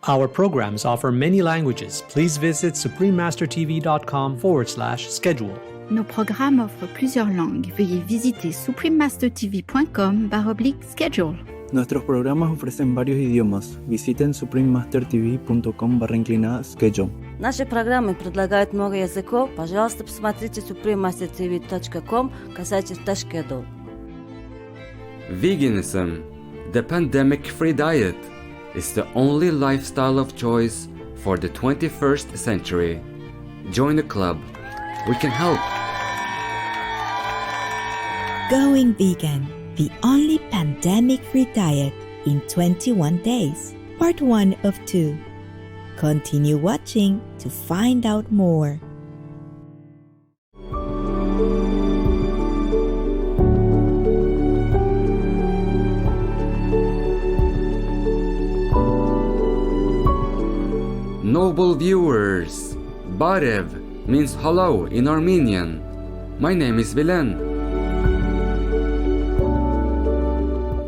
Our programs offer many languages. Please visit suprememastertv.com/schedule. Nos programmes offrent plusieurs langues. Veuillez visiter suprememastertv.com/schedule. Nuestros programas ofrecen varios idiomas. Visiten suprememastertv.com/schedule. Наши программы предлагают много языков. Пожалуйста, посмотрите suprememastertv.com/schedule. Veganism, the pandemic-free diet, is the only lifestyle of choice for the 21st century. Join the club. We can help. Going vegan, the only pandemic-free diet in 21 days. Part 1 of 2. Continue watching to find out more. Noble viewers, Barev means hello in Armenian. My name is Vilen.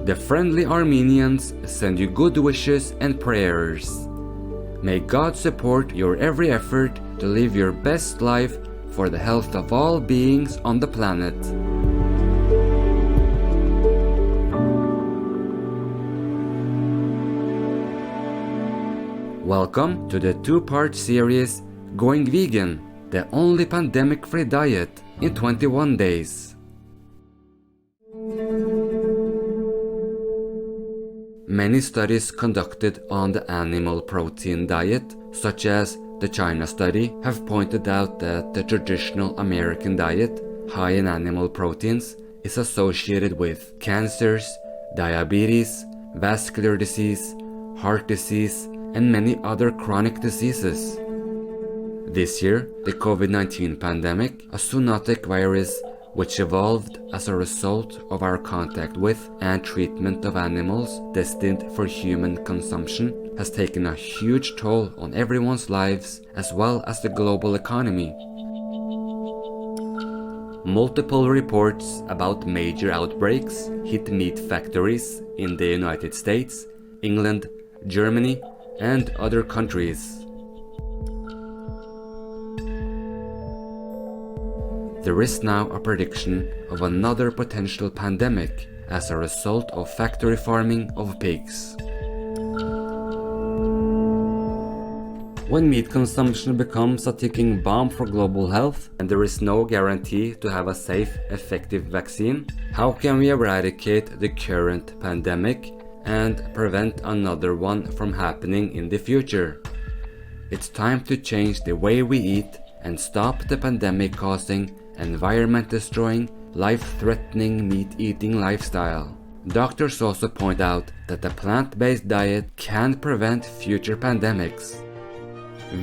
The friendly Armenians send you good wishes and prayers. May God support your every effort to live your best life for the health of all beings on the planet. Welcome to the two-part series Going Vegan, the only pandemic-free diet in 21 days. Many studies conducted on the animal protein diet, such as the China study, have pointed out that the traditional American diet, high in animal proteins, is associated with cancers, diabetes, vascular disease, heart disease, and many other chronic diseases. This year, the COVID-19 pandemic, a zoonotic virus which evolved as a result of our contact with and treatment of animals destined for human consumption, has taken a huge toll on everyone's lives as well as the global economy. Multiple reports about major outbreaks hit meat factories in the United States, England, Germany, and other countries. There is now a prediction of another potential pandemic as a result of factory farming of pigs. When meat consumption becomes a ticking bomb for global health and there is no guarantee to have a safe, effective vaccine, how can we eradicate the current pandemic and prevent another one from happening in the future? It's time to change the way we eat and stop the pandemic-causing, environment-destroying, life-threatening meat-eating lifestyle. Doctors also point out that a plant-based diet can prevent future pandemics.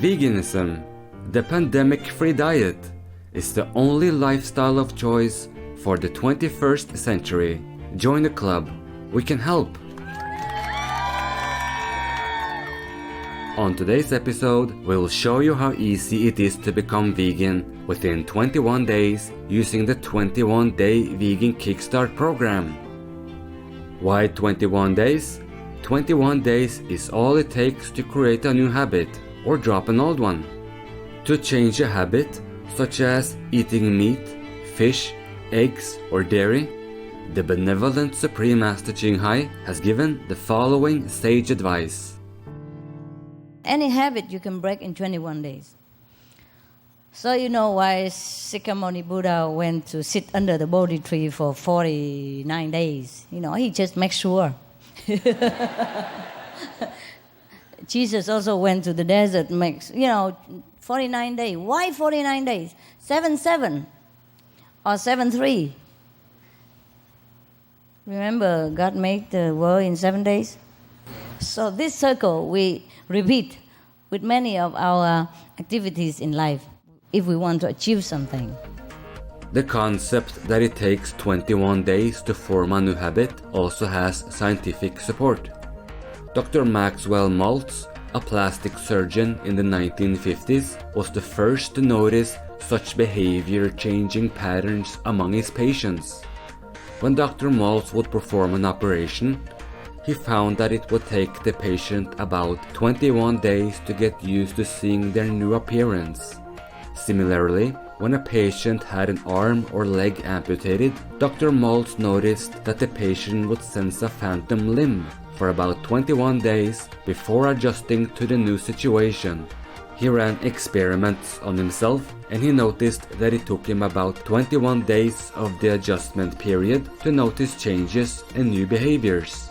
Veganism, the pandemic-free diet, is the only lifestyle of choice for the 21st century. Join the club. We can help. On today's episode, we'll show you how easy it is to become vegan within 21 days using the 21-day vegan kickstart program. Why 21 days? 21 days is all it takes to create a new habit or drop an old one. To change a habit, such as eating meat, fish, eggs, or dairy, the benevolent Supreme Master Ching Hai has given the following sage advice. Any habit you can break in 21 days. So you know why Sikhamuni Buddha went to sit under the Bodhi tree for 49 days. You know, he just makes sure. Jesus also went to the desert, 49 days. Why 49 days? 7-7 or 7-3. Remember, God made the world in 7 days? So this circle we repeat with many of our activities in life if we want to achieve something. The concept that it takes 21 days to form a new habit also has scientific support. Dr. Maxwell Maltz, a plastic surgeon in the 1950s, was the first to notice such behavior-changing patterns among his patients. When Dr. Maltz would perform an operation, he found that it would take the patient about 21 days to get used to seeing their new appearance. Similarly, when a patient had an arm or leg amputated, Dr. Maltz noticed that the patient would sense a phantom limb for about 21 days before adjusting to the new situation. He ran experiments on himself, and he noticed that it took him about 21 days of the adjustment period to notice changes and new behaviors.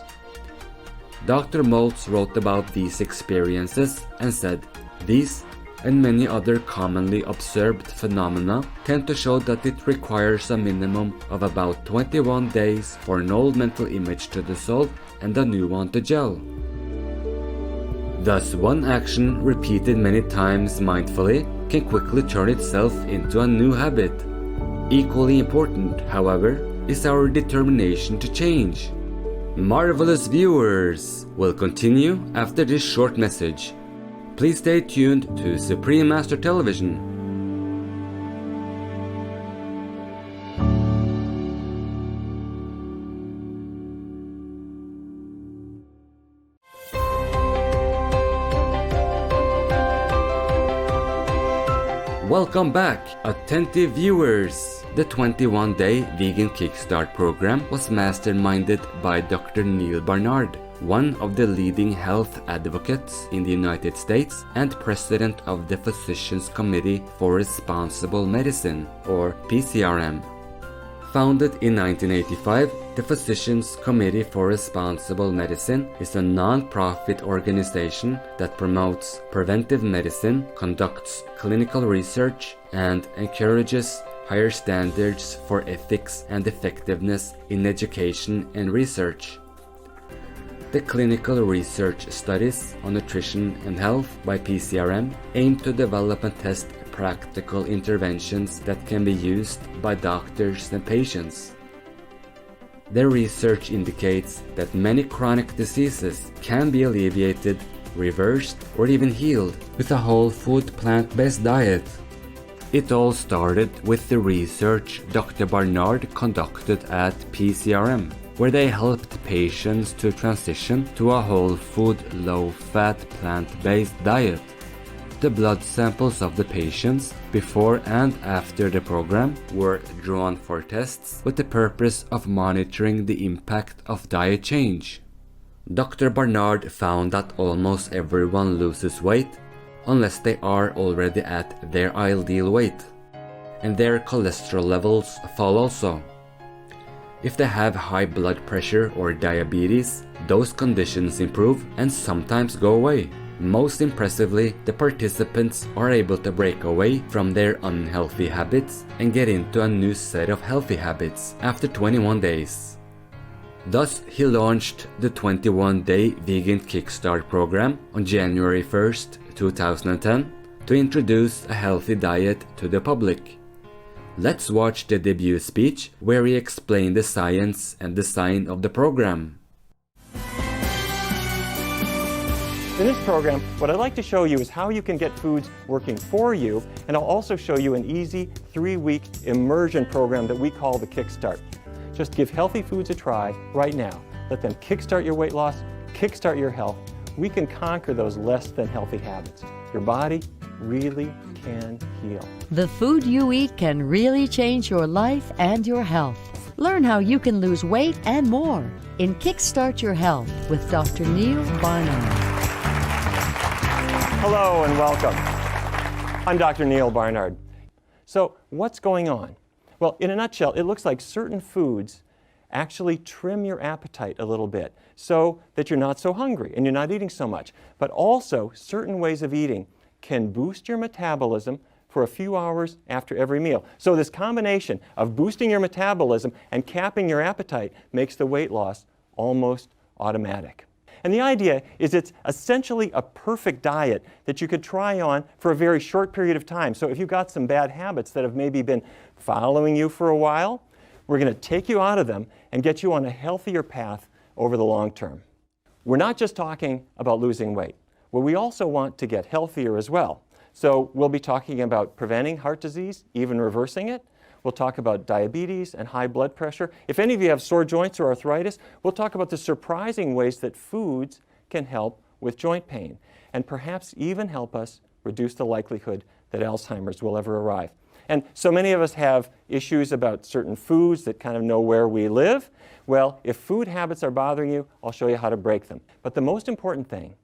Dr. Maltz wrote about these experiences and said, "These and many other commonly observed phenomena tend to show that it requires a minimum of about 21 days for an old mental image to dissolve and a new one to gel." Thus, one action repeated many times mindfully can quickly turn itself into a new habit. Equally important, however, is our determination to change. Marvelous viewers! We'll continue after this short message. Please stay tuned to Supreme Master Television. Welcome back, attentive viewers! The 21-day vegan kickstart program was masterminded by Dr. Neil Barnard, one of the leading health advocates in the United States and president of the Physicians Committee for Responsible Medicine, or PCRM. Founded in 1985, the Physicians Committee for Responsible Medicine is a non-profit organization that promotes preventive medicine, conducts clinical research, and encourages higher standards for ethics and effectiveness in education and research. The clinical research studies on nutrition and health by PCRM aim to develop and test practical interventions that can be used by doctors and patients. Their research indicates that many chronic diseases can be alleviated, reversed, or even healed with a whole food plant-based diet. It all started with the research Dr. Barnard conducted at PCRM, where they helped patients to transition to a whole food, low-fat, plant-based diet. The blood samples of the patients before and after the program were drawn for tests with the purpose of monitoring the impact of diet change. Dr. Barnard found that almost everyone loses weight unless they are already at their ideal weight, and their cholesterol levels fall also. If they have high blood pressure or diabetes, those conditions improve and sometimes go away. Most impressively, the participants are able to break away from their unhealthy habits and get into a new set of healthy habits after 21 days. Thus, he launched the 21-day vegan kickstart program on January 1st, 2010 to introduce a healthy diet to the public. Let's watch the debut speech where he explained the science and design of the program. In this program, what I'd like to show you is how you can get foods working for you, and I'll also show you an easy 3-week immersion program that we call the Kickstart. Just give healthy foods a try right now. Let them kickstart your weight loss, kickstart your health. We can conquer those less than healthy habits. Your body really can heal. The food you eat can really change your life and your health. Learn how you can lose weight and more in Kickstart Your Health with Dr. Neil Barnard. Hello and welcome. I'm Dr. Neil Barnard. So what's going on? Well, in a nutshell, it looks like certain foods actually trim your appetite a little bit so that you're not so hungry and you're not eating so much. But also, certain ways of eating can boost your metabolism for a few hours after every meal. So this combination of boosting your metabolism and capping your appetite makes the weight loss almost automatic. And the idea is it's essentially a perfect diet that you could try on for a very short period of time. So if you've got some bad habits that have maybe been following you for a while, we're going to take you out of them and get you on a healthier path over the long term. We're not just talking about losing weight. Well, we also want to get healthier as well. So we'll be talking about preventing heart disease, even reversing it. We'll talk about diabetes and high blood pressure. If any of you have sore joints or arthritis, we'll talk about the surprising ways that foods can help with joint pain, and perhaps even help us reduce the likelihood that Alzheimer's will ever arrive. And so many of us have issues about certain foods that kind of know where we live. Well, if food habits are bothering you, I'll show you how to break them. But the most important thing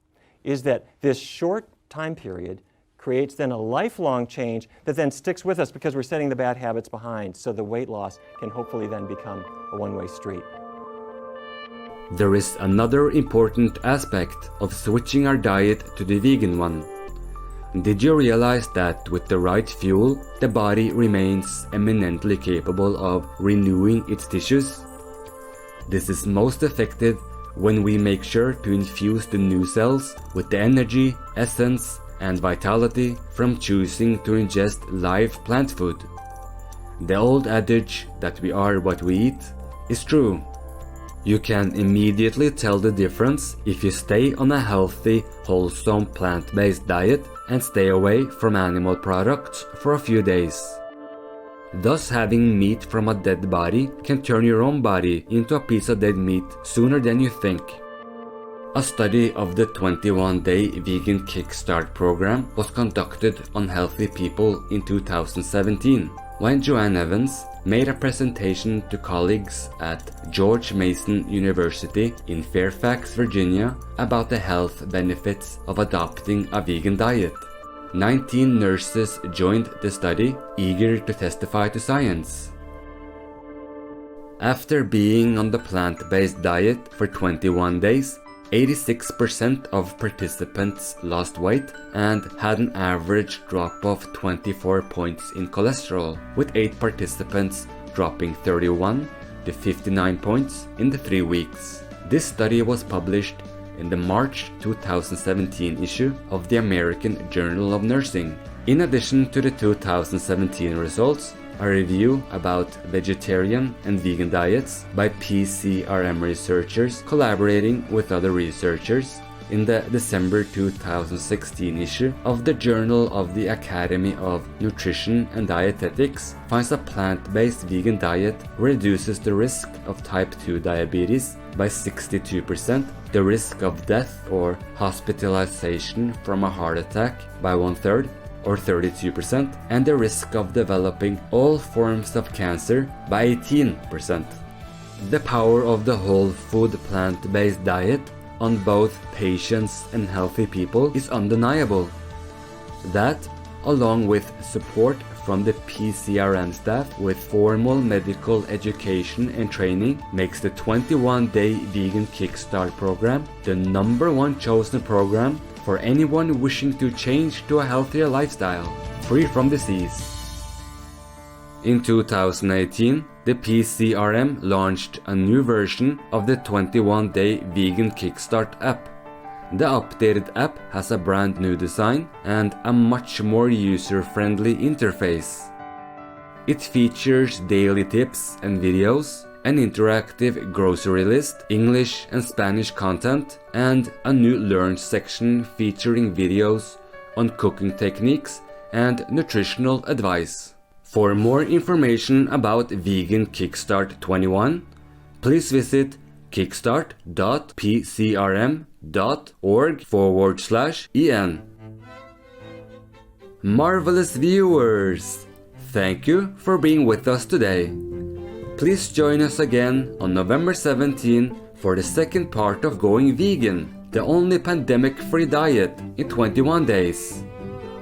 is that this short time period creates then a lifelong change that then sticks with us because we're setting the bad habits behind, so the weight loss can hopefully then become a one-way street. There is another important aspect of switching our diet to the vegan one. Did you realize that with the right fuel, the body remains eminently capable of renewing its tissues? This is most effective when we make sure to infuse the new cells with the energy, essence, and vitality from choosing to ingest live plant food. The old adage that we are what we eat is true. You can immediately tell the difference if you stay on a healthy, wholesome plant-based diet and stay away from animal products for a few days. Thus, having meat from a dead body can turn your own body into a piece of dead meat sooner than you think. A study of the 21-day vegan kickstart program was conducted on healthy people in 2017, when Joanne Evans made a presentation to colleagues at George Mason University in Fairfax, Virginia, about the health benefits of adopting a vegan diet. 19 nurses joined the study, eager to testify to science. After being on the plant-based diet for 21 days, 86% of participants lost weight and had an average drop of 24 points in cholesterol, with 8 participants dropping 31 to 59 points in the 3 weeks. This study was published in the March 2017 issue of the American Journal of Nursing. In addition to the 2017 results, a review about vegetarian and vegan diets by PCRM researchers collaborating with other researchers in the December 2016 issue of the Journal of the Academy of Nutrition and Dietetics finds a plant-based vegan diet reduces the risk of type 2 diabetes by 62%, the risk of death or hospitalization from a heart attack by 1/3, or 32%, and the risk of developing all forms of cancer by 18%. The power of the whole food plant-based diet on both patients and healthy people is undeniable. That, along with support from the PCRM staff with formal medical education and training, makes the 21-day vegan kickstart program the #1 chosen program for anyone wishing to change to a healthier lifestyle, free from disease. In 2018, the PCRM launched a new version of the 21-day vegan kickstart app. The updated app has a brand new design and a much more user-friendly interface. It features daily tips and videos, an interactive grocery list, English and Spanish content, and a new Learn section featuring videos on cooking techniques and nutritional advice. For more information about Vegan Kickstart 21, please visit kickstart.pcrm.org/en. Marvelous viewers! Thank you for being with us today. Please join us again on November 17 for the second part of Going Vegan, the only pandemic-free diet in 21 days.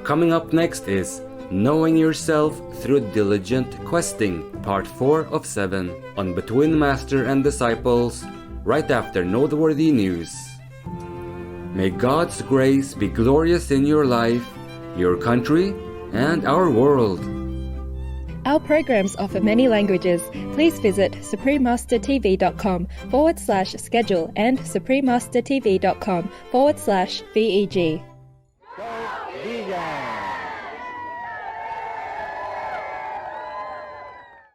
Coming up next is Knowing Yourself Through Diligent Questing, Part 4 of 7, on Between Master and Disciples, right after Noteworthy News. May God's grace be glorious in your life, your country, and our world. Our programs offer many languages. Please visit suprememastertv.com/schedule and suprememastertv.com/VEG.